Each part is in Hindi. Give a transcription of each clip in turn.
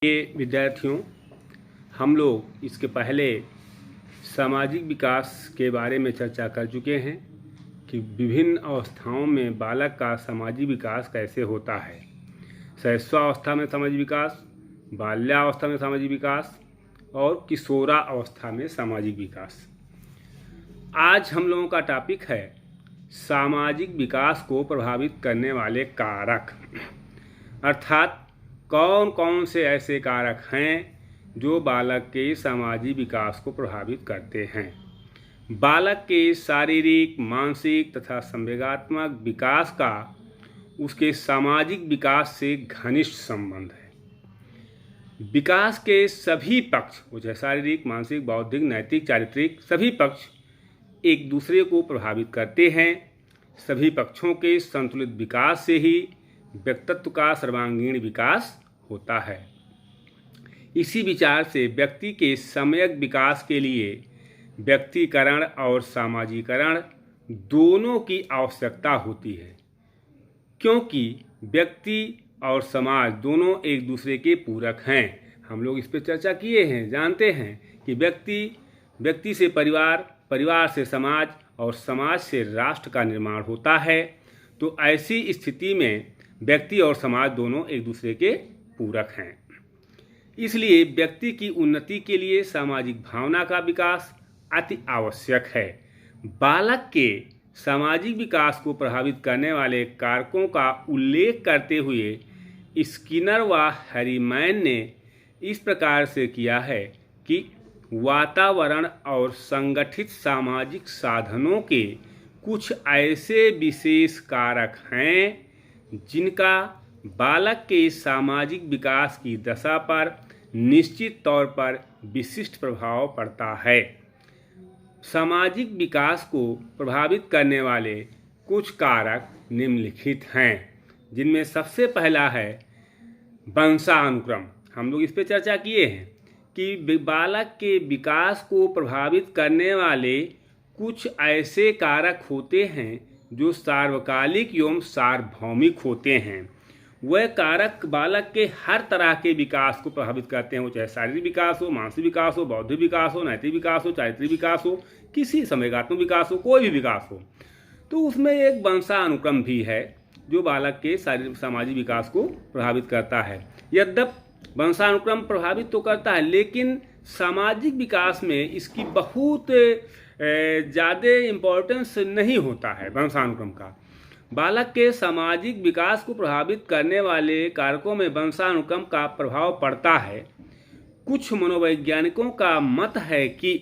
ये विद्यार्थियों, हम लोग इसके पहले सामाजिक विकास के बारे में चर्चा कर चुके हैं कि विभिन्न अवस्थाओं में बालक का सामाजिक विकास कैसे होता है। शैशवावस्था में सामाजिक विकास, बाल्यावस्था में सामाजिक विकास और किशोरावस्था में सामाजिक विकास। आज हम लोगों का टॉपिक है सामाजिक विकास को प्रभावित करने वाले कारक, अर्थात कौन कौन से ऐसे कारक हैं जो बालक के सामाजिक विकास को प्रभावित करते हैं। बालक के शारीरिक, मानसिक तथा संवेगात्मक विकास का उसके सामाजिक विकास से घनिष्ठ संबंध है। विकास के सभी पक्ष, वो चाहे शारीरिक, मानसिक, बौद्धिक, नैतिक, चारित्रिक, सभी पक्ष एक दूसरे को प्रभावित करते हैं। सभी पक्षों के संतुलित विकास से ही व्यक्तित्व का सर्वांगीण विकास होता है। इसी विचार से व्यक्ति के सम्यक विकास के लिए व्यक्तिकरण और सामाजिकरण दोनों की आवश्यकता होती है, क्योंकि व्यक्ति और समाज दोनों एक दूसरे के पूरक हैं। हम लोग इस पर चर्चा किए हैं, जानते हैं कि व्यक्ति से परिवार, परिवार से समाज और समाज से राष्ट्र का निर्माण होता है। तो ऐसी स्थिति में व्यक्ति और समाज दोनों एक दूसरे के पूरक हैं। इसलिए व्यक्ति की उन्नति के लिए सामाजिक भावना का विकास अति आवश्यक है। बालक के सामाजिक विकास को प्रभावित करने वाले कारकों का उल्लेख करते हुए स्किनर व हैरीमैन ने इस प्रकार से किया है कि वातावरण और संगठित सामाजिक साधनों के कुछ ऐसे विशेष कारक हैं जिनका बालक के सामाजिक विकास की दशा पर निश्चित तौर पर विशिष्ट प्रभाव पड़ता है। सामाजिक विकास को प्रभावित करने वाले कुछ कारक निम्नलिखित हैं, जिनमें सबसे पहला है वंशानुक्रम। हम लोग इस पर चर्चा किए हैं कि बालक के विकास को प्रभावित करने वाले कुछ ऐसे कारक होते हैं जो सार्वकालिक एवं सार्वभौमिक होते हैं। वह कारक बालक के हर तरह के विकास को प्रभावित करते हैं, वो चाहे शारीरिक विकास हो, मानसिक विकास हो, बौद्धिक विकास हो, नैतिक विकास हो, चारित्रिक विकास हो, किसी संवेगात्मक विकास हो, कोई भी विकास हो। तो उसमें एक वंशानुक्रम भी है जो बालक के शारीरिक सामाजिक विकास को प्रभावित करता है। यद्यपि वंशानुक्रम प्रभावित तो करता है, लेकिन सामाजिक विकास में इसकी बहुत ज़्यादा इम्पोर्टेंस नहीं होता है वंशानुक्रम का। बालक के सामाजिक विकास को प्रभावित करने वाले कारकों में वंशानुक्रम का प्रभाव पड़ता है। कुछ मनोवैज्ञानिकों का मत है कि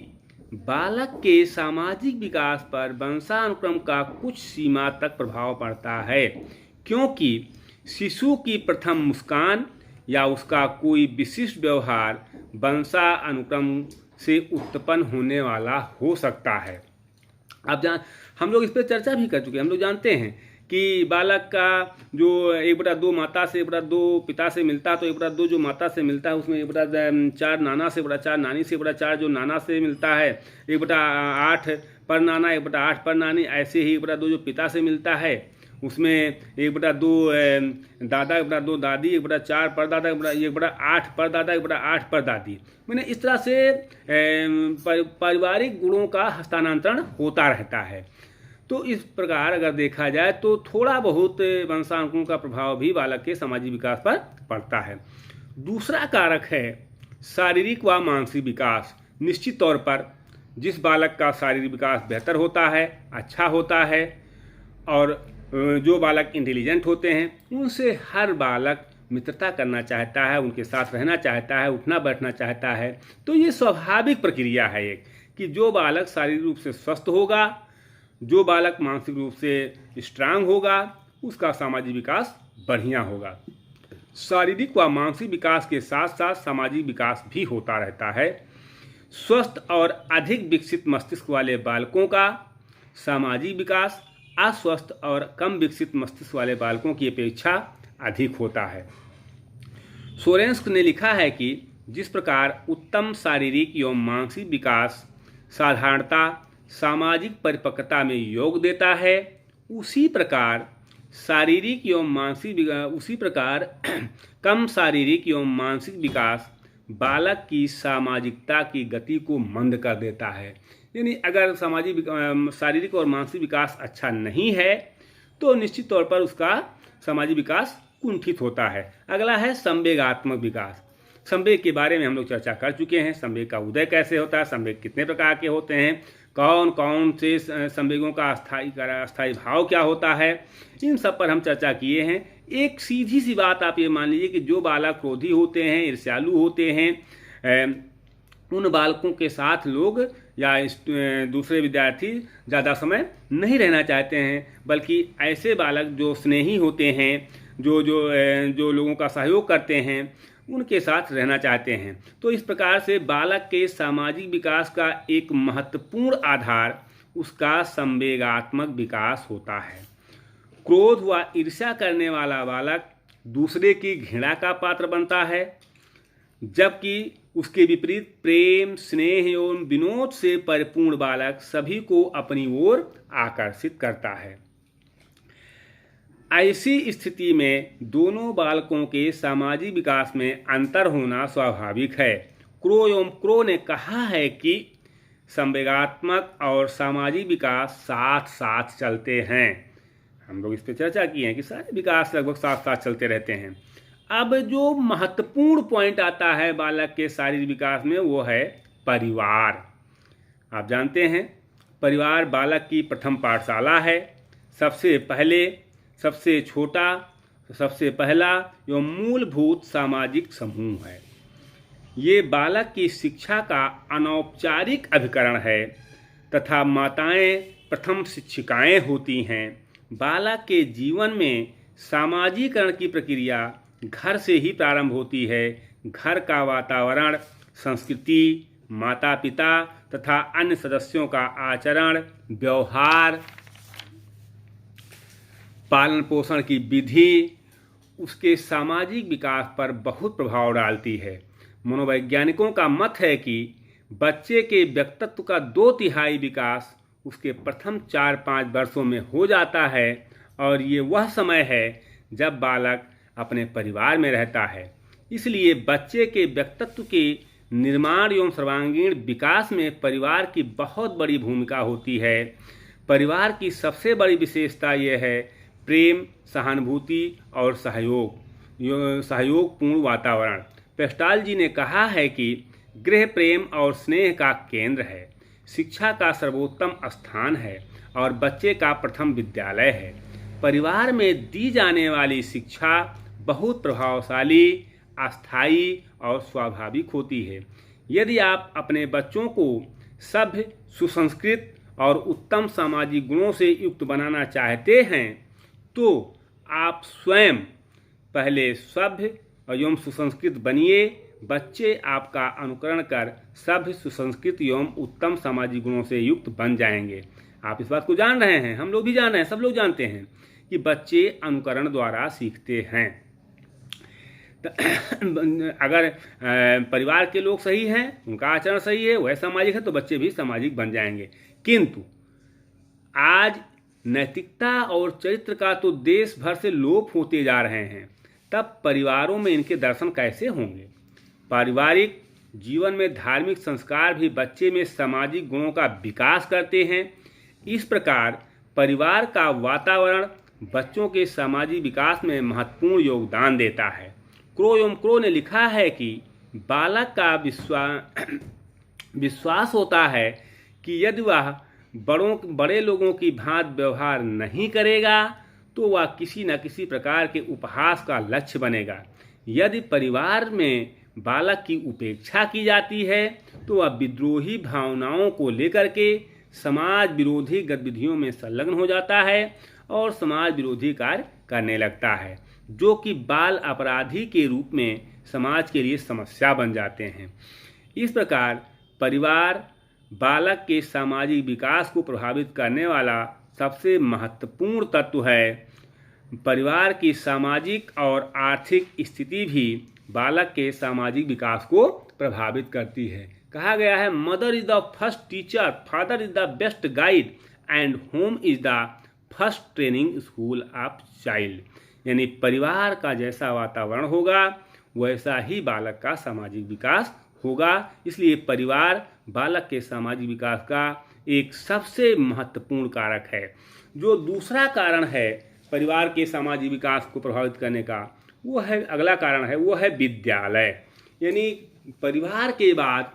बालक के सामाजिक विकास पर वंशानुक्रम का कुछ सीमा तक प्रभाव पड़ता है, क्योंकि शिशु की प्रथम मुस्कान या उसका कोई विशिष्ट व्यवहार वंशानुक्रम से उत्पन्न होने वाला हो सकता है। अब हम लोग इस पर चर्चा भी कर चुके हैं। हम लोग जानते हैं कि बालक का जो 1/2 माता से 1/2 पिता से मिलता है, तो 1/2 जो माता से मिलता है उसमें 1/4 नाना से 1/4 नानी से 1/4 जो नाना से मिलता है, 1/8 पर नाना, 1/8 पर नानी। ऐसे ही 1/2 जो पिता से मिलता है उसमें 1/2 दादा, 1/2 दादी, 1/4 पर दादा, 1/8 पर दादा, 1/8 पर दादी। मैंने इस तरह से पारिवारिक गुणों का हस्तांतरण होता रहता है। तो इस प्रकार अगर देखा जाए तो थोड़ा बहुत वंशानुक्रम का प्रभाव भी बालक के सामाजिक विकास पर पड़ता है। दूसरा कारक है शारीरिक व मानसिक विकास। निश्चित तौर पर जिस बालक का शारीरिक विकास बेहतर होता है, अच्छा होता है, और जो बालक इंटेलिजेंट होते हैं उनसे हर बालक मित्रता करना चाहता है, उनके साथ रहना चाहता है, उठना बैठना चाहता है। तो ये स्वाभाविक प्रक्रिया है एक कि जो बालक शारीरिक रूप से स्वस्थ होगा, जो बालक मानसिक रूप से स्ट्रांग होगा, उसका सामाजिक विकास बढ़िया होगा। शारीरिक व मानसिक विकास के साथ साथ सामाजिक विकास भी होता रहता है। स्वस्थ और अधिक विकसित मस्तिष्क वाले बालकों का सामाजिक विकास अस्वस्थ और कम विकसित मस्तिष्क वाले बालकों की अपेक्षा अधिक होता है। सोरेंस्क ने लिखा है कि जिस प्रकार उत्तम शारीरिक एवं मानसिक विकास साधारणता सामाजिक परिपक्वता में योग देता है, उसी प्रकार शारीरिक एवं मानसिक उसी प्रकार कम शारीरिक एवं मानसिक विकास बालक की सामाजिकता की गति को मंद कर देता है। यानी अगर शारीरिक और मानसिक विकास अच्छा नहीं है तो निश्चित तौर पर उसका सामाजिक विकास कुंठित होता है। अगला है संवेगात्मक विकास। संवेग के बारे में हम लोग चर्चा कर चुके हैं। संवेग का उदय कैसे होता है, संवेग कितने प्रकार के होते हैं, कौन कौन से संवेगों का अस्थायी भाव क्या होता है, इन सब पर हम चर्चा किए हैं। एक सीधी सी बात आप ये मान लीजिए कि जो बालक क्रोधी होते हैं, ईर्ष्यालु होते हैं, उन बालकों के साथ लोग या दूसरे विद्यार्थी ज़्यादा समय नहीं रहना चाहते हैं, बल्कि ऐसे बालक जो स्नेही होते हैं, जो लोगों का सहयोग करते हैं, उनके साथ रहना चाहते हैं। तो इस प्रकार से बालक के सामाजिक विकास का एक महत्वपूर्ण आधार उसका संवेगात्मक विकास होता है। क्रोध व ईर्ष्या करने वाला बालक दूसरे की घृणा का पात्र बनता है, जबकि उसके विपरीत प्रेम, स्नेह एवं विनोद से परिपूर्ण बालक सभी को अपनी ओर आकर्षित करता है। ऐसी स्थिति में दोनों बालकों के सामाजिक विकास में अंतर होना स्वाभाविक है। क्रो ने कहा है कि संवेगात्मक और सामाजिक विकास साथ साथ चलते हैं। हम लोग इस पर चर्चा की है कि सारे विकास लगभग साथ साथ चलते रहते हैं। अब जो महत्वपूर्ण पॉइंट आता है बालक के शारीरिक विकास में, वो है परिवार। आप जानते हैं परिवार बालक की प्रथम पाठशाला है। सबसे छोटा, सबसे पहला एवं मूलभूत सामाजिक समूह है। ये बालक की शिक्षा का अनौपचारिक अभिकरण है तथा माताएं प्रथम शिक्षिकाएं होती हैं। बालक के जीवन में सामाजिकरण की प्रक्रिया घर से ही प्रारंभ होती है। घर का वातावरण, संस्कृति, माता पिता तथा अन्य सदस्यों का आचरण, व्यवहार, पालन पोषण की विधि उसके सामाजिक विकास पर बहुत प्रभाव डालती है। मनोवैज्ञानिकों का मत है कि बच्चे के व्यक्तित्व का 2/3 विकास उसके प्रथम 4-5 वर्षों में हो जाता है और ये वह समय है जब बालक अपने परिवार में रहता है। इसलिए बच्चे के व्यक्तित्व के निर्माण एवं सर्वांगीण विकास में परिवार की बहुत बड़ी भूमिका होती है। परिवार की सबसे बड़ी विशेषता यह है प्रेम, सहानुभूति और सहयोगपूर्ण वातावरण। पेस्टाल जी ने कहा है कि गृह प्रेम और स्नेह का केंद्र है, शिक्षा का सर्वोत्तम स्थान है और बच्चे का प्रथम विद्यालय है। परिवार में दी जाने वाली शिक्षा बहुत प्रभावशाली, अस्थायी और स्वाभाविक होती है। यदि आप अपने बच्चों को सभ्य, सुसंस्कृत और उत्तम सामाजिक गुणों से युक्त बनाना चाहते हैं तो आप स्वयं पहले सभ्य एवं सुसंस्कृत बनिए। बच्चे आपका अनुकरण कर सभ्य, सुसंस्कृत एवं उत्तम सामाजिक गुणों से युक्त बन जाएंगे। आप इस बात को जान रहे हैं, हम लोग भी जान रहे हैं, सब लोग जानते हैं कि बच्चे अनुकरण द्वारा सीखते हैं। अगर परिवार के लोग सही हैं, उनका आचरण सही है, वह सामाजिक है, तो बच्चे भी सामाजिक बन जाएंगे। किंतु आज नैतिकता और चरित्र का तो देश भर से लोप होते जा रहे हैं, तब परिवारों में इनके दर्शन कैसे होंगे। पारिवारिक जीवन में धार्मिक संस्कार भी बच्चे में सामाजिक गुणों का विकास करते हैं। इस प्रकार परिवार का वातावरण बच्चों के सामाजिक विकास में महत्वपूर्ण योगदान देता है। क्रो ने लिखा है कि बालक का विश्वास होता है कि यदि वह बड़े लोगों की भांति व्यवहार नहीं करेगा तो वह किसी न किसी प्रकार के उपहास का लक्ष्य बनेगा। यदि परिवार में बालक की उपेक्षा की जाती है तो वह विद्रोही भावनाओं को लेकर के समाज विरोधी गतिविधियों में संलग्न हो जाता है और समाज विरोधी कार्य करने लगता है, जो कि बाल अपराधी के रूप में समाज के लिए समस्या बन जाते हैं। इस प्रकार परिवार बालक के सामाजिक विकास को प्रभावित करने वाला सबसे महत्वपूर्ण तत्व है। परिवार की सामाजिक और आर्थिक स्थिति भी बालक के सामाजिक विकास को प्रभावित करती है। कहा गया है, mother is the first teacher, father is the best guide and home is the first training school of child, यानी परिवार का जैसा वातावरण होगा वैसा ही बालक का सामाजिक विकास होगा। इसलिए परिवार बालक के सामाजिक विकास का एक सबसे महत्वपूर्ण कारक है। जो दूसरा कारण है परिवार के सामाजिक विकास को प्रभावित करने का, वो है, अगला कारण है, वो है विद्यालय। यानी परिवार के बाद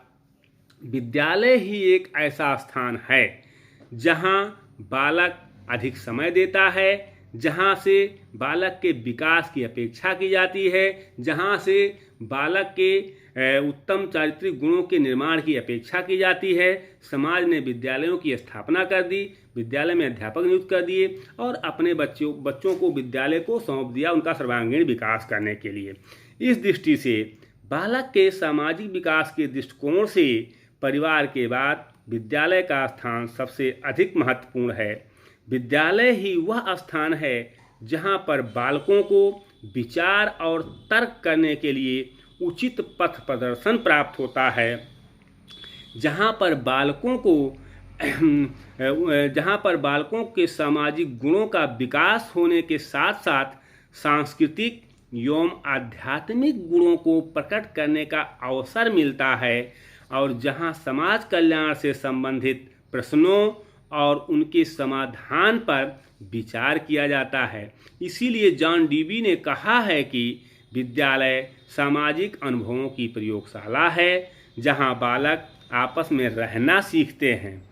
विद्यालय ही एक ऐसा स्थान है जहाँ बालक अधिक समय देता है, जहाँ से बालक के विकास की अपेक्षा की जाती है, जहाँ से बालक के उत्तम चारित्रिक गुणों के निर्माण की अपेक्षा की जाती है। समाज ने विद्यालयों की स्थापना कर दी, विद्यालय में अध्यापक नियुक्त कर दिए और अपने बच्चों को विद्यालय को सौंप दिया उनका सर्वांगीण विकास करने के लिए। इस दृष्टि से बालक के सामाजिक विकास के दृष्टिकोण से परिवार के बाद विद्यालय का स्थान सबसे अधिक महत्वपूर्ण है। विद्यालय ही वह स्थान है जहाँ पर बालकों को विचार और तर्क करने के लिए उचित पथ प्रदर्शन प्राप्त होता है, जहाँ पर बालकों के सामाजिक गुणों का विकास होने के साथ साथ सांस्कृतिक एवं आध्यात्मिक गुणों को प्रकट करने का अवसर मिलता है और जहाँ समाज कल्याण से संबंधित प्रश्नों और उनके समाधान पर विचार किया जाता है। इसीलिए जॉन डीवी ने कहा है कि विद्यालय सामाजिक अनुभवों की प्रयोगशाला है जहां बालक आपस में रहना सीखते हैं।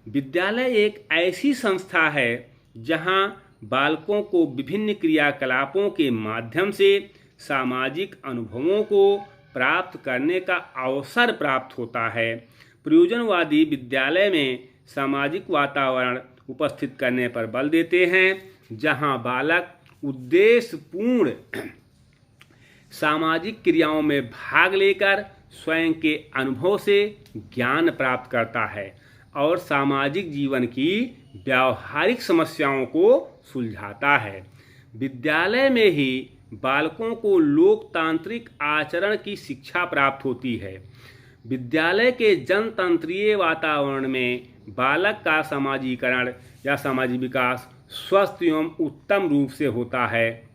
विद्यालय एक ऐसी संस्था है जहां बालकों को विभिन्न क्रियाकलापों के माध्यम से सामाजिक अनुभवों को प्राप्त करने का अवसर प्राप्त होता है। प्रयोजनवादी विद्यालय में सामाजिक वातावरण उपस्थित करने पर बल देते हैं जहां बालक उद्देश्यपूर्ण सामाजिक क्रियाओं में भाग लेकर स्वयं के अनुभव से ज्ञान प्राप्त करता है और सामाजिक जीवन की व्यावहारिक समस्याओं को सुलझाता है। विद्यालय में ही बालकों को लोकतांत्रिक आचरण की शिक्षा प्राप्त होती है। विद्यालय के जनतंत्रीय वातावरण में बालक का समाजीकरण या सामाजिक विकास स्वस्थ एवं उत्तम रूप से होता है।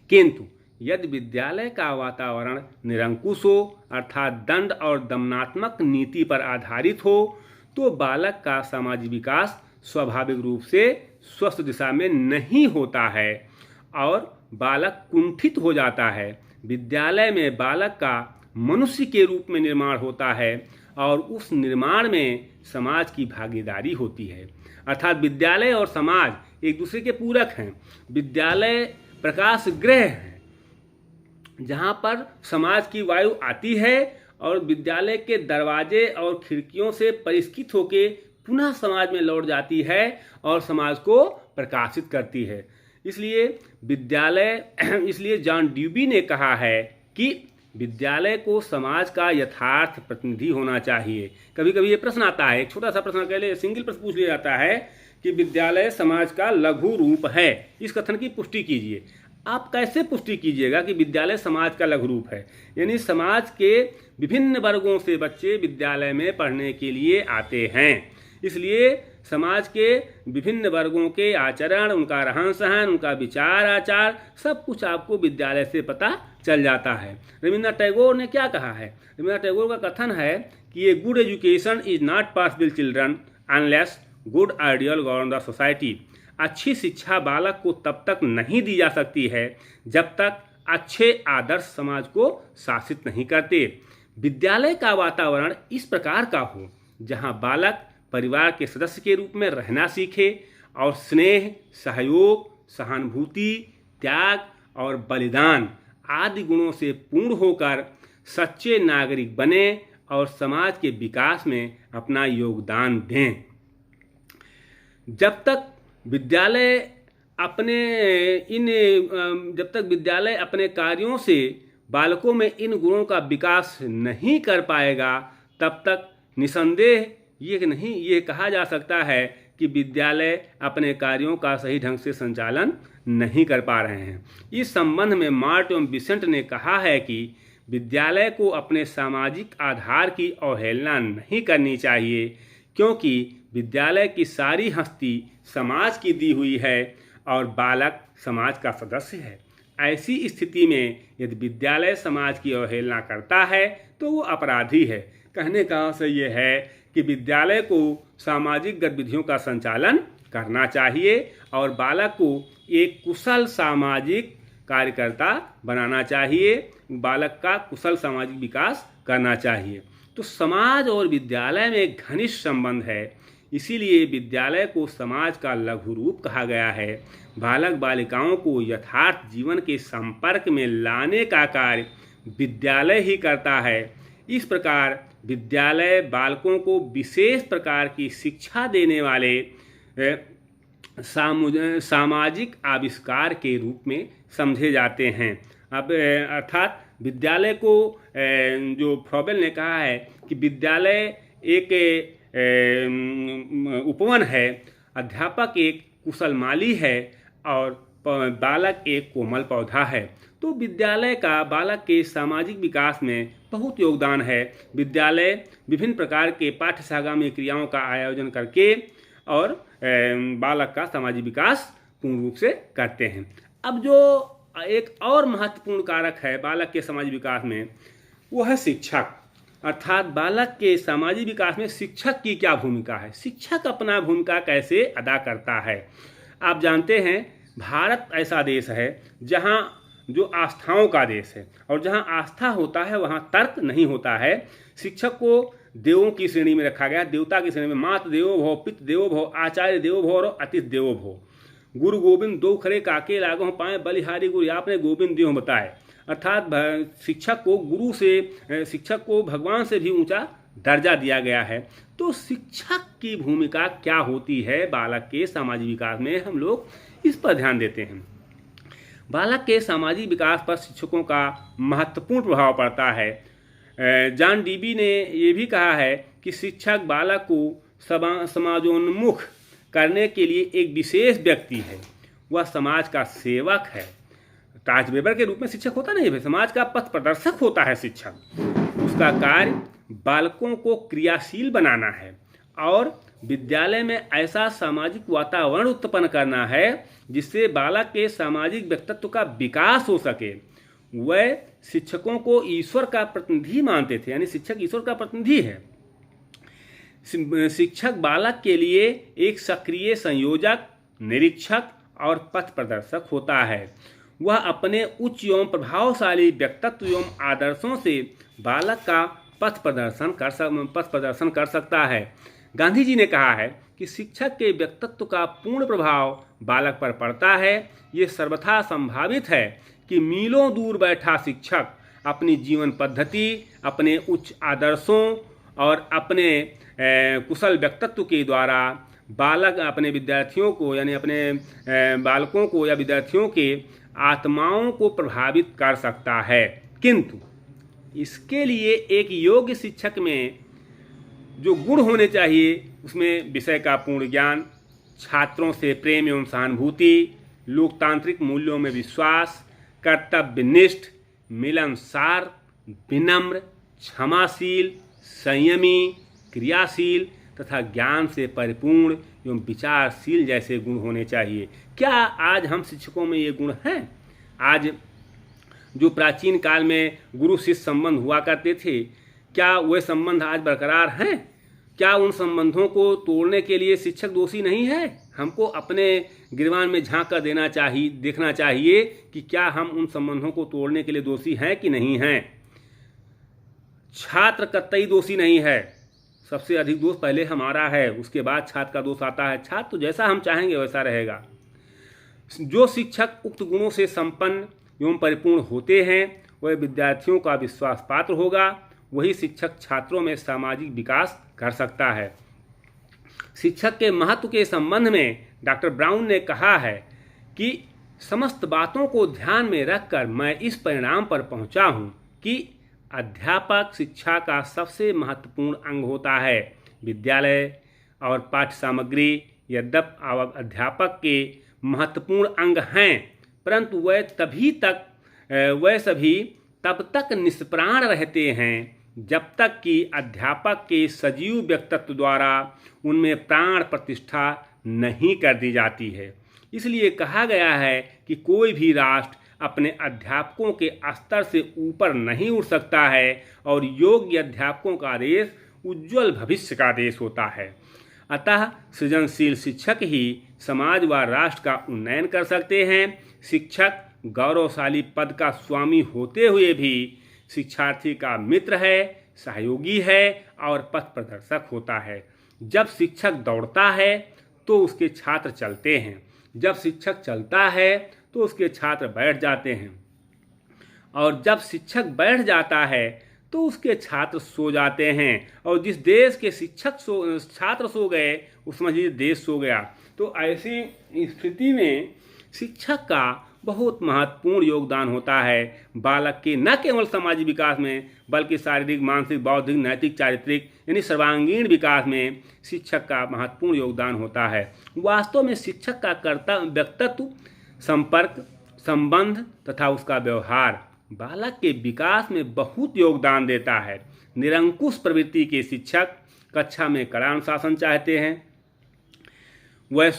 किंतु यदि विद्यालय का वातावरण निरंकुश हो अर्थात दंड और दमनात्मक नीति पर आधारित हो तो बालक का सामाजिक विकास स्वाभाविक रूप से स्वस्थ दिशा में नहीं होता है और बालक कुंठित हो जाता है। विद्यालय में बालक का मनुष्य के रूप में निर्माण होता है और उस निर्माण में समाज की भागीदारी होती है। अर्थात विद्यालय और समाज एक दूसरे के पूरक हैं। विद्यालय प्रकाश गृह है जहाँ पर समाज की वायु आती है और विद्यालय के दरवाजे और खिड़कियों से परिष्कृत होकर पुनः समाज में लौट जाती है और समाज को प्रकाशित करती है। इसलिए जॉन ड्यूबी ने कहा है कि विद्यालय को समाज का यथार्थ प्रतिनिधि होना चाहिए। कभी कभी ये प्रश्न आता है, एक छोटा सा प्रश्न के लिए सिंगल प्रश्न पूछ लिया जाता है कि विद्यालय समाज का लघु रूप है, इस कथन की पुष्टि कीजिए। आप कैसे पुष्टि कीजिएगा कि विद्यालय समाज का लघु रूप है? यानी समाज के विभिन्न वर्गों से बच्चे विद्यालय में पढ़ने के लिए आते हैं, इसलिए समाज के विभिन्न वर्गों के आचरण, उनका रहन सहन, उनका विचार आचार सब कुछ आपको विद्यालय से पता चल जाता है। रविन्द्रनाथ टैगोर ने क्या कहा है? रविन्द्रनाथ टैगोर का कथन है कि a good education is not possible children unless good ideal govern the society. अच्छी शिक्षा बालक को तब तक नहीं दी जा सकती है जब तक अच्छे आदर्श समाज को शासित नहीं करते। विद्यालय का वातावरण इस प्रकार का हो जहां बालक परिवार के सदस्य के रूप में रहना सीखे और स्नेह, सहयोग, सहानुभूति, त्याग और बलिदान आदि गुणों से पूर्ण होकर सच्चे नागरिक बने और समाज के विकास में अपना योगदान दें। जब तक विद्यालय अपने कार्यों से बालकों में इन गुणों का विकास नहीं कर पाएगा तब तक निसंदेह ये कहा जा सकता है कि विद्यालय अपने कार्यों का सही ढंग से संचालन नहीं कर पा रहे हैं। इस संबंध में मार्ट एवं बिसेंट ने कहा है कि विद्यालय को अपने सामाजिक आधार की अवहेलना नहीं करनी चाहिए क्योंकि विद्यालय की सारी हस्ती समाज की दी हुई है और बालक समाज का सदस्य है। ऐसी स्थिति में यदि विद्यालय समाज की अवहेलना करता है तो वो अपराधी है। कहने का आशय ये है कि विद्यालय को सामाजिक गतिविधियों का संचालन करना चाहिए और बालक को एक कुशल सामाजिक कार्यकर्ता बनाना चाहिए। बालक का कुशल सामाजिक विकास करना चाहिए। तो समाज और विद्यालय में एक घनिष्ठ संबंध है, इसीलिए विद्यालय को समाज का लघु रूप कहा गया है। बालक बालिकाओं को यथार्थ जीवन के संपर्क में लाने का कार्य विद्यालय ही करता है। इस प्रकार विद्यालय बालकों को विशेष प्रकार की शिक्षा देने वाले सामाजिक आविष्कार के रूप में समझे जाते हैं। अब अर्थात विद्यालय को जो फ्रॉबेल ने कहा है कि विद्यालय एक उपवन है, अध्यापक एक कुशल माली है और बालक एक कोमल पौधा है। तो विद्यालय का बालक के सामाजिक विकास में बहुत योगदान है। विद्यालय विभिन्न प्रकार के पाठ्यसागामी क्रियाओं का आयोजन करके और बालक का सामाजिक विकास पूर्ण रूप से करते हैं। अब जो एक और महत्वपूर्ण कारक है बालक के सामाजिक विकास में, वो है शिक्षक। अर्थात बालक के सामाजिक विकास में शिक्षक की क्या भूमिका है, शिक्षक अपना भूमिका कैसे अदा करता है। आप जानते हैं भारत ऐसा देश है जहाँ जो आस्थाओं का देश है और जहाँ आस्था होता है वहाँ तर्क नहीं होता है। शिक्षक को देवों की श्रेणी में रखा गया, देवता की श्रेणी में। मात देवो भव, पित देवो भव, आचार्य देवो भव और अतिथि देवो भव। गुरु गोविंद दो खरे काके लागो पाए, बलिहारी गुरु आपने गोविंद देव बताए। अर्थात शिक्षक को गुरु से, शिक्षक को भगवान से भी ऊंचा दर्जा दिया गया है। तो शिक्षक की भूमिका क्या होती है बालक के सामाजिक विकास में, हम लोग इस पर ध्यान देते हैं। बालक के सामाजिक विकास पर शिक्षकों का महत्वपूर्ण प्रभाव पड़ता है। जॉन डीबी ने ये भी कहा है कि शिक्षक बालक को समाजोन्मुख करने के लिए एक विशेष व्यक्ति है, वह समाज का सेवक है। टार्च वेबर के रूप में शिक्षक होता नहीं है, समाज का पथ प्रदर्शक होता है शिक्षक। उसका कार्य बालकों को क्रियाशील बनाना है और विद्यालय में ऐसा सामाजिक वातावरण उत्पन्न करना है जिससे बालक के सामाजिक व्यक्तित्व का विकास हो सके। वह शिक्षकों को ईश्वर का प्रतिनिधि मानते थे, यानी शिक्षक ईश्वर का प्रतिनिधि है। शिक्षक बालक के लिए एक सक्रिय संयोजक, निरीक्षक और पथ प्रदर्शक होता है। वह अपने उच्च एवं प्रभावशाली व्यक्तित्व एवं आदर्शों से बालक का पथ प्रदर्शन कर सकता है। गांधी जी ने कहा है कि शिक्षक के व्यक्तित्व का पूर्ण प्रभाव बालक पर पड़ता है। ये सर्वथा संभावित है कि मीलों दूर बैठा शिक्षक अपनी जीवन पद्धति, अपने उच्च आदर्शों और अपने कुशल व्यक्तित्व के द्वारा बालक अपने विद्यार्थियों को, यानी अपने बालकों को या विद्यार्थियों के आत्माओं को प्रभावित कर सकता है। किंतु इसके लिए एक योग्य शिक्षक में जो गुण होने चाहिए उसमें विषय का पूर्ण ज्ञान, छात्रों से प्रेम एवं सहानुभूति, लोकतांत्रिक मूल्यों में विश्वास, कर्तव्यनिष्ठ, मिलनसार, विनम्र, क्षमाशील, संयमी, क्रियाशील तथा ज्ञान से परिपूर्ण एवं विचारशील जैसे गुण होने चाहिए। क्या आज हम शिक्षकों में ये गुण हैं? आज जो प्राचीन काल में गुरु शिष्य संबंध हुआ करते थे, क्या वे संबंध आज बरकरार हैं? क्या उन संबंधों को तोड़ने के लिए शिक्षक दोषी नहीं है? हमको अपने गिरबान में झांक कर देखना चाहिए कि क्या हम उन संबंधों को तोड़ने के लिए दोषी हैं कि नहीं हैं। छात्र कतई दोषी नहीं है, सबसे अधिक दोष पहले हमारा है, उसके बाद छात्र का दोष आता है। छात्र तो जैसा हम चाहेंगे वैसा रहेगा। जो शिक्षक उक्त गुणों से संपन्न एवं परिपूर्ण होते हैं वह विद्यार्थियों का विश्वास पात्र होगा। वही शिक्षक छात्रों में सामाजिक विकास कर सकता है। शिक्षक के महत्व के संबंध में डॉक्टर ब्राउन ने कहा है कि समस्त बातों को ध्यान में रखकर मैं इस परिणाम पर पहुंचा हूं कि अध्यापक शिक्षा का सबसे महत्वपूर्ण अंग होता है। विद्यालय और पाठ्य सामग्री यद्यपि अध्यापक के महत्वपूर्ण अंग हैं, परंतु वह सभी तब तक निष्प्राण रहते हैं जब तक कि अध्यापक के सजीव व्यक्तित्व द्वारा उनमें प्राण प्रतिष्ठा नहीं कर दी जाती है। इसलिए कहा गया है कि कोई भी राष्ट्र अपने अध्यापकों के स्तर से ऊपर नहीं उठ सकता है और योग्य अध्यापकों का देश उज्जवल भविष्य का देश होता है। अतः सृजनशील शिक्षक ही समाज व राष्ट्र का उन्नयन कर सकते हैं। शिक्षक गौरवशाली पद का स्वामी होते हुए भी शिक्षार्थी का मित्र है, सहयोगी है और पथ प्रदर्शक होता है। जब शिक्षक दौड़ता है तो उसके छात्र चलते हैं, जब शिक्षक चलता है तो उसके छात्र बैठ जाते हैं, और जब शिक्षक बैठ जाता है तो उसके छात्र सो जाते हैं। और जिस देश के छात्र सो गए उस समझिए देश सो गया। तो ऐसी स्थिति में शिक्षक का बहुत महत्वपूर्ण योगदान होता है बालक के न केवल सामाजिक विकास में बल्कि शारीरिक, मानसिक, बौद्धिक, नैतिक, चारित्रिक यानी सर्वांगीण विकास में शिक्षक का महत्वपूर्ण योगदान होता है। वास्तव में शिक्षक का कर्तव्य व्यक्तित्व, संपर्क, संबंध तथा उसका व्यवहार बालक के विकास में बहुत योगदान देता है। निरंकुश प्रवृत्ति के शिक्षक कक्षा में कड़ा अनुशासन चाहते हैं। वह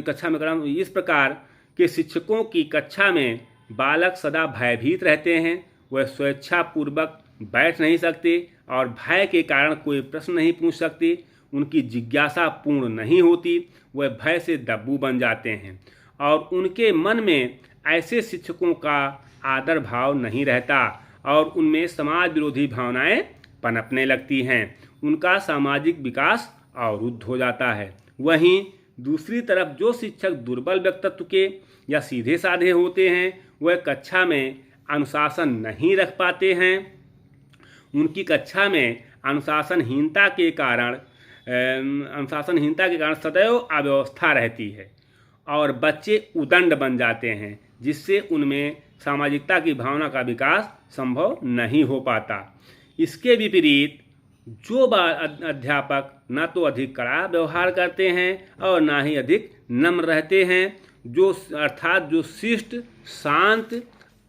कक्षा में कड़ा इस प्रकार के शिक्षकों की कक्षा में बालक सदा भयभीत रहते हैं। वह स्वेच्छापूर्वक बैठ नहीं सकते और भय के कारण कोई प्रश्न नहीं पूछ सकते। उनकी जिज्ञासा पूर्ण नहीं होती। वह भय से दब्बू बन जाते हैं और उनके मन में ऐसे शिक्षकों का आदर भाव नहीं रहता और उनमें समाज विरोधी भावनाएं पनपने लगती हैं। उनका सामाजिक विकास अवरुद्ध हो जाता है। वहीं दूसरी तरफ जो शिक्षक दुर्बल व्यक्तित्व के या सीधे साधे होते हैं वह कक्षा में अनुशासन नहीं रख पाते हैं। उनकी कक्षा में अनुशासनहीनता के कारण सदैव अव्यवस्था रहती है और बच्चे उदंड बन जाते हैं, जिससे उनमें सामाजिकता की भावना का विकास संभव नहीं हो पाता। इसके विपरीत जो अध्यापक न तो अधिक कड़ा व्यवहार करते हैं और न ही अधिक नम्र रहते हैं, जो शिष्ट, शांत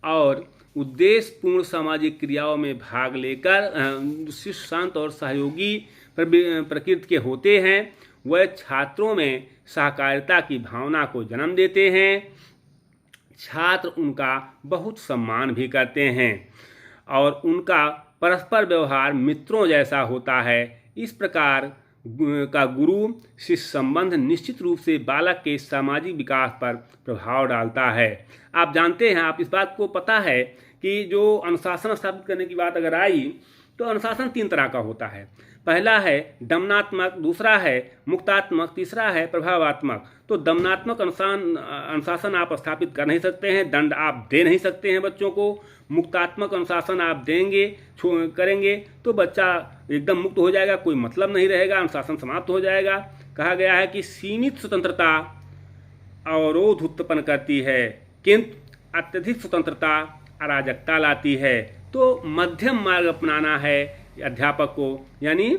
और उद्देश्यपूर्ण सामाजिक क्रियाओं में भाग लेकर शिष्ट, शांत और सहयोगी प्रकृति के होते हैं, वह छात्रों में सहकारिता की भावना को जन्म देते हैं। छात्र उनका बहुत सम्मान भी करते हैं और उनका परस्पर व्यवहार मित्रों जैसा होता है। इस प्रकार का गुरु शिष्य संबंध निश्चित रूप से बालक के सामाजिक विकास पर प्रभाव डालता है। आप जानते हैं, आप इस बात को पता है कि जो अनुशासन स्थापित करने की बात अगर आई तो अनुशासन 3 तरह का होता है। पहला है दमनात्मक, दूसरा है मुक्तात्मक, तीसरा है प्रभावात्मक। तो दमनात्मक अनुशासन आप स्थापित कर नहीं सकते हैं, दंड आप दे नहीं सकते हैं बच्चों को। मुक्तात्मक अनुशासन आप करेंगे तो बच्चा एकदम मुक्त हो जाएगा, कोई मतलब नहीं रहेगा, अनुशासन समाप्त हो जाएगा। कहा गया है कि सीमित स्वतंत्रता अवरोध उत्पन्न करती है किंतु अत्यधिक स्वतंत्रता अराजकता लाती है। तो मध्यम मार्ग अपनाना है अध्यापक को, यानी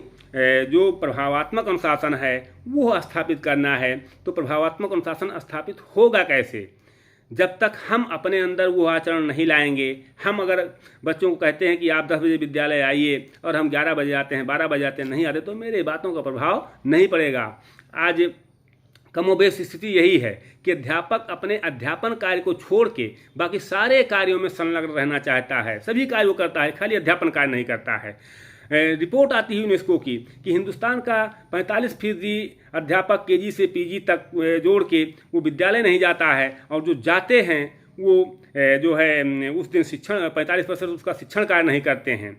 जो प्रभावात्मक अनुशासन है वो स्थापित करना है। तो प्रभावात्मक अनुशासन स्थापित होगा कैसे? जब तक हम अपने अंदर वो आचरण नहीं लाएंगे। हम अगर बच्चों को कहते हैं कि आप 10 बजे विद्यालय आइए और हम 11 बजे आते हैं, 12 बजे आते हैं, नहीं आते, तो मेरे बातों का प्रभाव नहीं पड़ेगा। आज कमोबेश स्थिति यही है कि अध्यापक अपने अध्यापन कार्य को छोड़ के बाकी सारे कार्यों में संलग्न रहना चाहता है। सभी कार्य वो करता है, खाली अध्यापन कार्य नहीं करता है। रिपोर्ट आती है यूनेस्को की कि हिंदुस्तान का 45% अध्यापक केजी से पीजी तक जोड़ के वो विद्यालय नहीं जाता है, और जो जाते हैं वो जो है उस दिन 45% उसका शिक्षण कार्य नहीं करते हैं।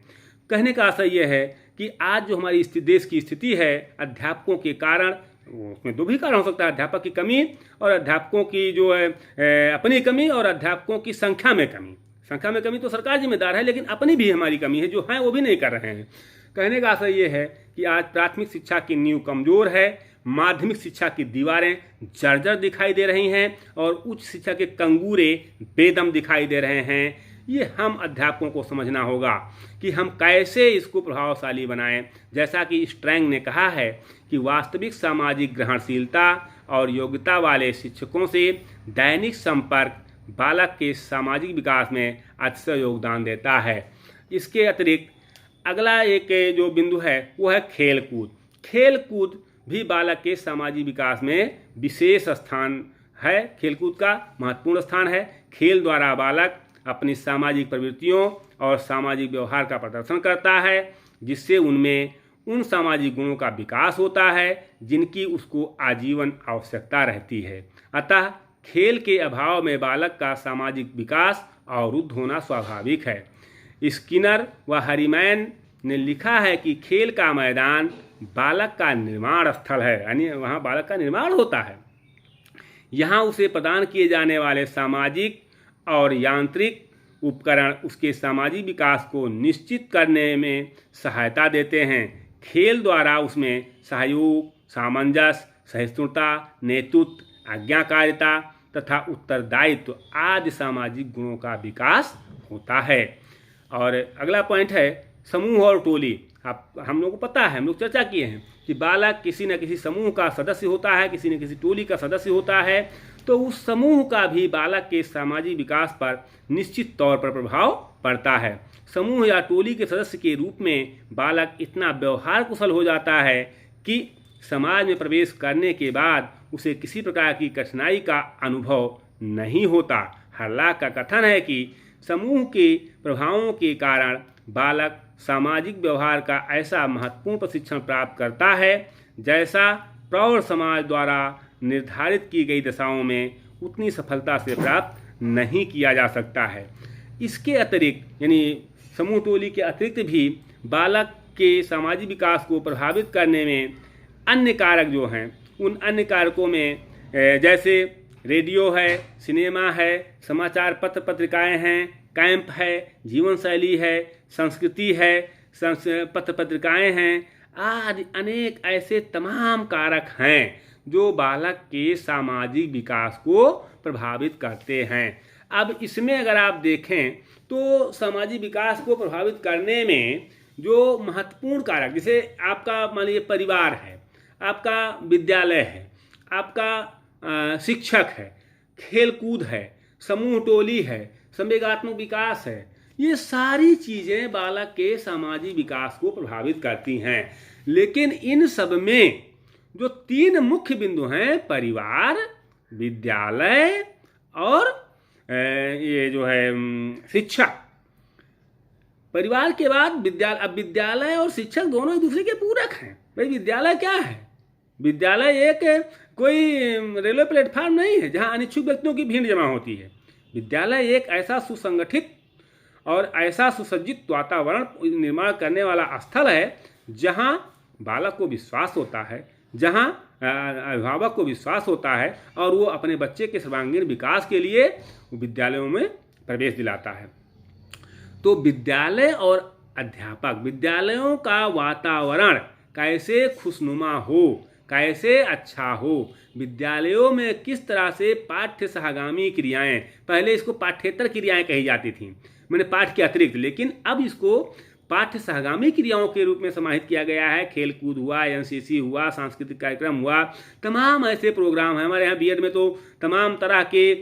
कहने का आशय ये है कि आज जो हमारी देश की स्थिति है अध्यापकों के कारण, उसमें 2 भी कारण हो सकता है, अध्यापक की कमी और अध्यापकों की जो है अपनी कमी और अध्यापकों की संख्या में कमी। संख्या में कमी तो सरकार जिम्मेदार है, लेकिन अपनी भी हमारी कमी है, जो है वो भी नहीं कर रहे हैं। कहने का आशय ये है कि आज प्राथमिक शिक्षा की नींव कमजोर है, माध्यमिक शिक्षा की दीवारें जर्जर दिखाई दे रही हैं और उच्च शिक्षा के कंगूरे बेदम दिखाई दे रहे हैं। ये हम अध्यापकों को समझना होगा कि हम कैसे इसको प्रभावशाली बनाएं। जैसा कि स्ट्रैंग ने कहा है कि वास्तविक सामाजिक ग्रहणशीलता और योग्यता वाले शिक्षकों से दैनिक संपर्क बालक के सामाजिक विकास में अच्छा योगदान देता है। इसके अतिरिक्त अगला एक जो बिंदु है वो है खेल कूद। खेल कूद भी बालक के सामाजिक विकास में विशेष स्थान है, खेलकूद का महत्वपूर्ण स्थान है। खेल द्वारा बालक अपनी सामाजिक प्रवृत्तियों और सामाजिक व्यवहार का प्रदर्शन करता है, जिससे उनमें उन सामाजिक गुणों का विकास होता है जिनकी उसको आजीवन आवश्यकता रहती है। अतः खेल के अभाव में बालक का सामाजिक विकास अवरुद्ध होना स्वाभाविक है। स्किनर व हरीमैन ने लिखा है कि खेल का मैदान बालक का निर्माण स्थल है, यानी वहाँ बालक का निर्माण होता है। यहाँ उसे प्रदान किए जाने वाले सामाजिक और यांत्रिक उपकरण उसके सामाजिक विकास को निश्चित करने में सहायता देते हैं। खेल द्वारा उसमें सहयोग, सामंजस्य, सहिष्णुता, नेतृत्व, आज्ञाकारिता तथा उत्तरदायित्व आदि सामाजिक गुणों का विकास होता है। और अगला पॉइंट है समूह और टोली। हम लोगों को पता है, हम लोग चर्चा किए हैं कि बालक किसी न किसी समूह का सदस्य होता है, किसी न किसी टोली का सदस्य होता है, तो उस समूह का भी बालक के सामाजिक विकास पर निश्चित तौर पर प्रभाव पड़ता है। समूह या टोली के सदस्य के रूप में बालक इतना व्यवहार कुशल हो जाता है कि समाज में प्रवेश करने के बाद उसे किसी प्रकार की कठिनाई का अनुभव नहीं होता। हर्लॉक का कथन है कि समूह के प्रभावों के कारण बालक सामाजिक व्यवहार का ऐसा महत्वपूर्ण प्रशिक्षण प्राप्त करता है जैसा प्रौढ़ समाज द्वारा निर्धारित की गई दशाओं में उतनी सफलता से प्राप्त नहीं किया जा सकता है। इसके अतिरिक्त यानी समूह टोली के अतिरिक्त भी बालक के सामाजिक विकास को प्रभावित करने में अन्य कारक जो हैं, उन अन्य कारकों में जैसे रेडियो है, सिनेमा है, समाचार पत्र पत्रिकाएं हैं, कैंप है, जीवन शैली है, संस्कृति है, पत्र पत्रिकाएं हैं आदि अनेक ऐसे तमाम कारक हैं जो बालक के सामाजिक विकास को प्रभावित करते हैं। अब इसमें अगर आप देखें तो सामाजिक विकास को प्रभावित करने में जो महत्वपूर्ण कारक, जैसे आपका मान लीजिए परिवार है, आपका विद्यालय है, आपका शिक्षक है, खेलकूद है, समूह टोली है, संवेगात्मक विकास है, ये सारी चीज़ें बालक के सामाजिक विकास को प्रभावित करती हैं। लेकिन इन सब में जो तीन मुख्य बिंदु हैं, परिवार, विद्यालय और ये जो है शिक्षक, परिवार के बाद विद्यालय, अब विद्यालय और शिक्षक दोनों एक दूसरे के पूरक हैं। भाई विद्यालय क्या है? विद्यालय एक कोई रेलवे प्लेटफार्म नहीं है जहां अनिच्छुक व्यक्तियों की भीड़ जमा होती है। विद्यालय एक ऐसा सुसंगठित और ऐसा सुसज्जित वातावरण निर्माण करने वाला स्थल है जहां बालक को विश्वास होता है, जहां अभिभावक को विश्वास होता है और वो अपने बच्चे के सर्वांगीण विकास के लिए विद्यालयों में प्रवेश दिलाता है। तो विद्यालय और अध्यापक, विद्यालयों का वातावरण कैसे खुशनुमा हो, कैसे अच्छा हो, विद्यालयों में किस तरह से पाठ्य सहगामी क्रियाएं, पहले इसको पाठ्येतर क्रियाएं कही जाती थी, मैंने पाठ के अतिरिक्त, लेकिन अब इसको पाठ्य सहगामी क्रियाओं के रूप में समाहित किया गया है। खेलकूद हुआ, एनसीसी हुआ, सांस्कृतिक कार्यक्रम हुआ, तमाम ऐसे प्रोग्राम हैं। हमारे यहाँ बीएड में तो तमाम तरह के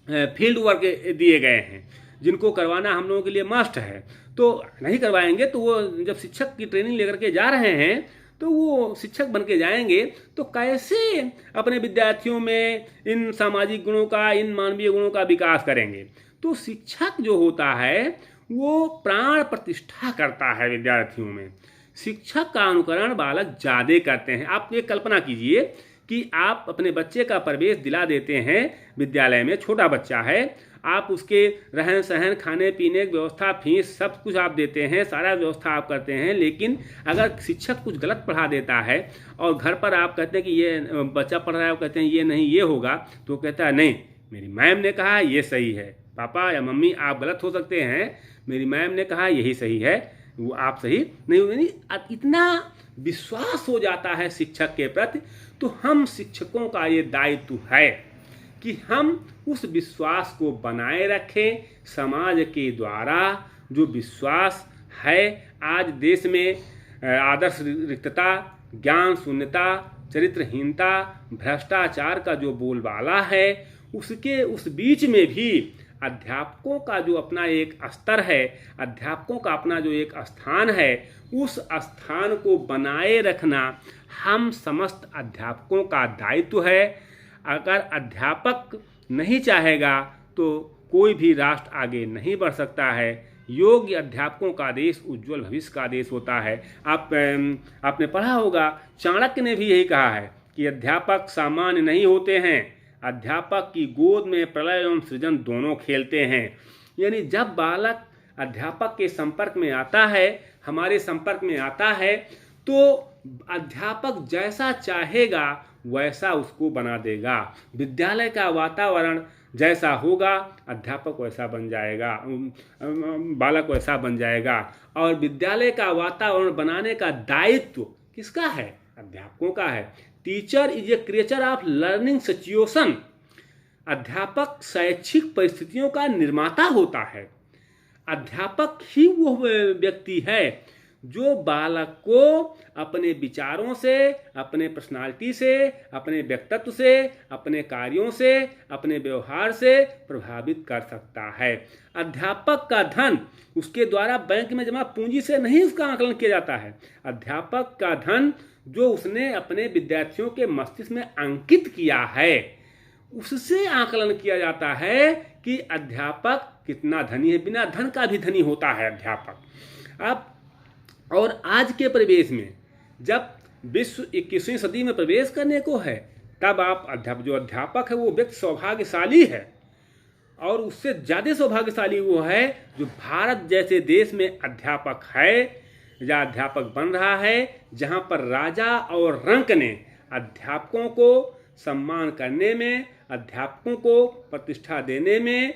फील्ड वर्क दिए गए हैं जिनको करवाना हम लोगों के लिए मस्ट है। तो नहीं करवाएंगे तो वो जब शिक्षक की ट्रेनिंग लेकर के जा रहे हैं तो वो शिक्षक बन के जाएंगे तो कैसे अपने विद्यार्थियों में इन सामाजिक गुणों का, इन मानवीय गुणों का विकास करेंगे। तो शिक्षक जो होता है वो प्राण प्रतिष्ठा करता है विद्यार्थियों में। शिक्षक का अनुकरण बालक ज़्यादा करते हैं। आप ये कल्पना कीजिए कि आप अपने बच्चे का प्रवेश दिला देते हैं विद्यालय में, छोटा बच्चा है, आप उसके रहन सहन, खाने पीने की व्यवस्था, फीस सब कुछ आप देते हैं, सारा व्यवस्था आप करते हैं, लेकिन अगर शिक्षक कुछ गलत पढ़ा देता है और घर पर आप कहते हैं कि ये बच्चा पढ़ रहा है, वो कहते हैं ये नहीं ये होगा, तो कहता है नहीं मेरी मैम ने कहा ये सही है, पापा या मम्मी आप गलत हो सकते हैं, मेरी मैम ने कहा यही सही है, वो आप सही नहीं। इतना विश्वास हो जाता है शिक्षक के प्रति। तो हम शिक्षकों का ये दायित्व है कि हम उस विश्वास को बनाए रखें। समाज के द्वारा जो विश्वास है, आज देश में आदर्श रिक्तता, ज्ञान शून्यता, चरित्रहीनता, भ्रष्टाचार का जो बोलबाला है, उसके उस बीच में भी अध्यापकों का जो अपना एक स्तर है, अध्यापकों का अपना जो एक स्थान है, उस स्थान को बनाए रखना हम समस्त अध्यापकों का दायित्व है। अगर अध्यापक नहीं चाहेगा तो कोई भी राष्ट्र आगे नहीं बढ़ सकता है। योग्य अध्यापकों का देश उज्जवल भविष्य का देश होता है। आपने पढ़ा होगा, चाणक्य ने भी यही कहा है कि अध्यापक सामान्य नहीं होते हैं, अध्यापक की गोद में प्रलय एवं सृजन दोनों खेलते हैं। यानी जब बालक अध्यापक के संपर्क में आता है, हमारे संपर्क में आता है, तो अध्यापक जैसा चाहेगा वैसा उसको बना देगा। विद्यालय का वातावरण जैसा होगा अध्यापक वैसा बन जाएगा, बालक वैसा बन जाएगा। और विद्यालय का वातावरण बनाने का दायित्व किसका है? अध्यापकों का है। Teacher is a creature of learning situation. अध्यापक शैक्षिक परिस्थितियों का निर्माता होता है। अध्यापक ही वो व्यक्ति है जो बालक को अपने विचारों से, अपने पर्सनालिटी से, अपने व्यक्तित्व से, अपने कार्यों से, अपने व्यवहार से प्रभावित कर सकता है। अध्यापक का धन उसके द्वारा बैंक में जमा पूंजी से नहीं उसका आकलन किया जाता है। अध्यापक का धन जो उसने अपने विद्यार्थियों के मस्तिष्क में अंकित किया है, उससे आकलन किया जाता है कि अध्यापक कितना धनी है। बिना धन का भी धनी होता है अध्यापक। अब और आज के परिवेश में जब विश्व 21वीं सदी में प्रवेश करने को है, तब आप जो अध्यापक है वो व्यक्ति सौभाग्यशाली है। और उससे ज़्यादा सौभाग्यशाली वो है जो भारत जैसे देश में अध्यापक है या अध्यापक बन रहा है, जहाँ पर राजा और रंक ने अध्यापकों को सम्मान करने में, अध्यापकों को प्रतिष्ठा देने में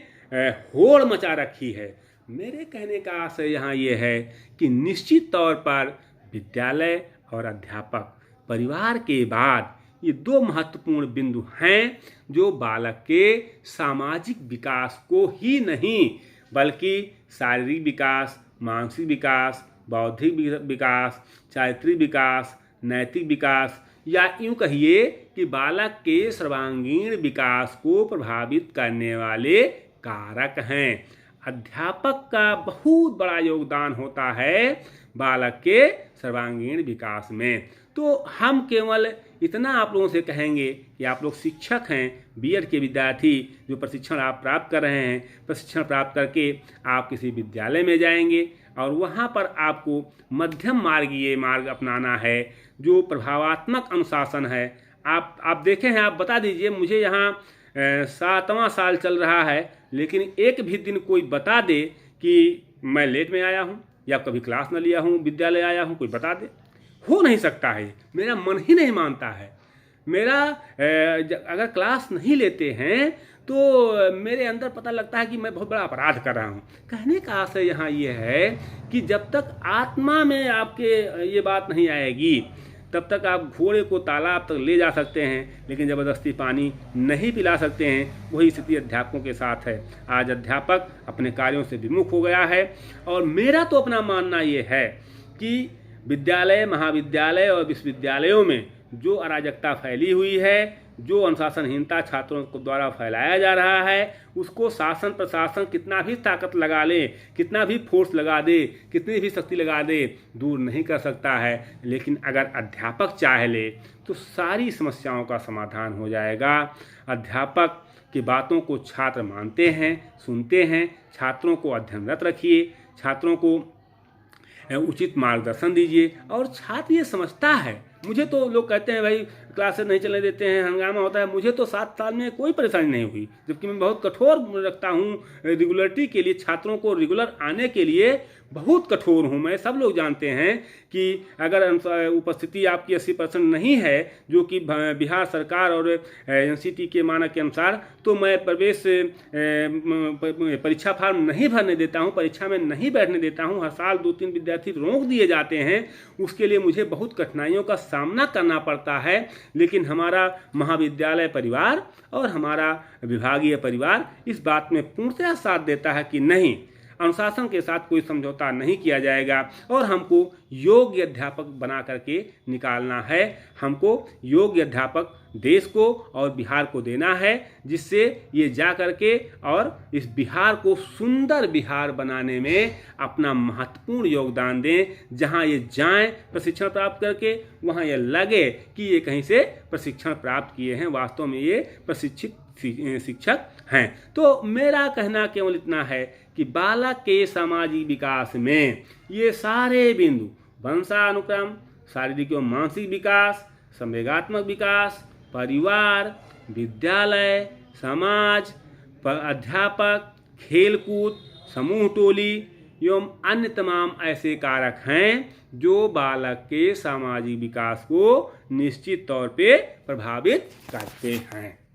होड़ मचा रखी है। मेरे कहने का आशय यहाँ ये है कि निश्चित तौर पर विद्यालय और अध्यापक परिवार के बाद ये दो महत्वपूर्ण बिंदु हैं जो बालक के सामाजिक विकास को ही नहीं बल्कि शारीरिक विकास, मानसिक विकास, बौद्धिक विकास, चारित्रिक विकास, नैतिक विकास या यूँ कहिए कि बालक के सर्वांगीण विकास को प्रभावित करने वाले कारक हैं। अध्यापक का बहुत बड़ा योगदान होता है बालक के सर्वांगीण विकास में। तो हम केवल इतना आप लोगों से कहेंगे कि आप लोग शिक्षक हैं, बीएड के विद्यार्थी जो प्रशिक्षण आप प्राप्त कर रहे हैं, प्रशिक्षण प्राप्त करके आप किसी विद्यालय में जाएंगे और वहाँ पर आपको मध्यम मार्गीय मार्ग अपनाना है जो प्रभावात्मक अनुशासन है। आप देखे हैं, आप बता दीजिए मुझे यहाँ 7वां साल चल रहा है, लेकिन एक भी दिन कोई बता दे कि मैं लेट में आया हूँ या कभी क्लास न लिया हूँ, विद्यालय आया हूँ, कोई बता दे? हो नहीं सकता है। मेरा मन ही नहीं मानता है। मेरा अगर क्लास नहीं लेते हैं तो मेरे अंदर पता लगता है कि मैं बहुत बड़ा अपराध कर रहा हूँ। कहने का आशय यहाँ ये है कि जब तक आत्मा में आपके ये बात नहीं आएगी तब तक आप घोड़े को तालाब तक ले जा सकते हैं, लेकिन ज़बरदस्ती पानी नहीं पिला सकते हैं। वही स्थिति अध्यापकों के साथ है। आज अध्यापक अपने कार्यों से विमुख हो गया है और मेरा तो अपना मानना ये है कि विद्यालय, महाविद्यालय और विश्वविद्यालयों में जो अराजकता फैली हुई है, जो अनुशासनहीनता छात्रों को द्वारा फैलाया जा रहा है, उसको शासन प्रशासन कितना भी ताकत लगा ले, कितना भी फोर्स लगा दे, कितनी भी शक्ति लगा दे, दूर नहीं कर सकता है। लेकिन अगर अध्यापक चाह ले तो सारी समस्याओं का समाधान हो जाएगा। अध्यापक की बातों को छात्र मानते हैं, सुनते हैं। छात्रों को अध्ययनरत रखिए, छात्रों को उचित मार्गदर्शन दीजिए और छात्र ये समझता है। मुझे तो लोग कहते हैं भाई क्लासेस नहीं चलने देते हैं, हंगामा होता है। मुझे तो 7 साल में कोई परेशानी नहीं हुई, जबकि मैं बहुत कठोर रखता हूँ रेगुलरिटी के लिए। छात्रों को रेगुलर आने के लिए बहुत कठोर हूँ मैं। सब लोग जानते हैं कि अगर उपस्थिति आपकी 80% नहीं है, जो कि बिहार सरकार और एनसीटी के मानक के अनुसार, तो मैं प्रवेश परीक्षा फॉर्म नहीं भरने देता हूँ, परीक्षा में नहीं बैठने देता हूँ। हर साल 2-3 विद्यार्थी रोक दिए जाते हैं। उसके लिए मुझे बहुत कठिनाइयों का सामना करना पड़ता है। लेकिन हमारा महाविद्यालय परिवार और हमारा विभागीय परिवार इस बात में पूर्णतः साथ देता है कि नहीं, अनुशासन के साथ कोई समझौता नहीं किया जाएगा और हमको योग्य अध्यापक बना करके निकालना है। हमको योग्य अध्यापक देश को और बिहार को देना है, जिससे ये जा करके और इस बिहार को सुंदर बिहार बनाने में अपना महत्वपूर्ण योगदान दें। जहाँ ये जाएं प्रशिक्षण प्राप्त करके, वहाँ ये लगे कि ये कहीं से प्रशिक्षण प्राप्त किए हैं, वास्तव में ये प्रशिक्षित शिक्षक हैं। तो मेरा कहना केवल इतना है कि बालक के सामाजिक विकास में ये सारे बिंदु, वंशानुक्रम, शारीरिक एवं मानसिक विकास, संवेगात्मक विकास, परिवार, विद्यालय, समाज, अध्यापक, खेलकूद, समूह टोली एवं अन्य तमाम ऐसे कारक हैं जो बालक के सामाजिक विकास को निश्चित तौर पे प्रभावित करते हैं।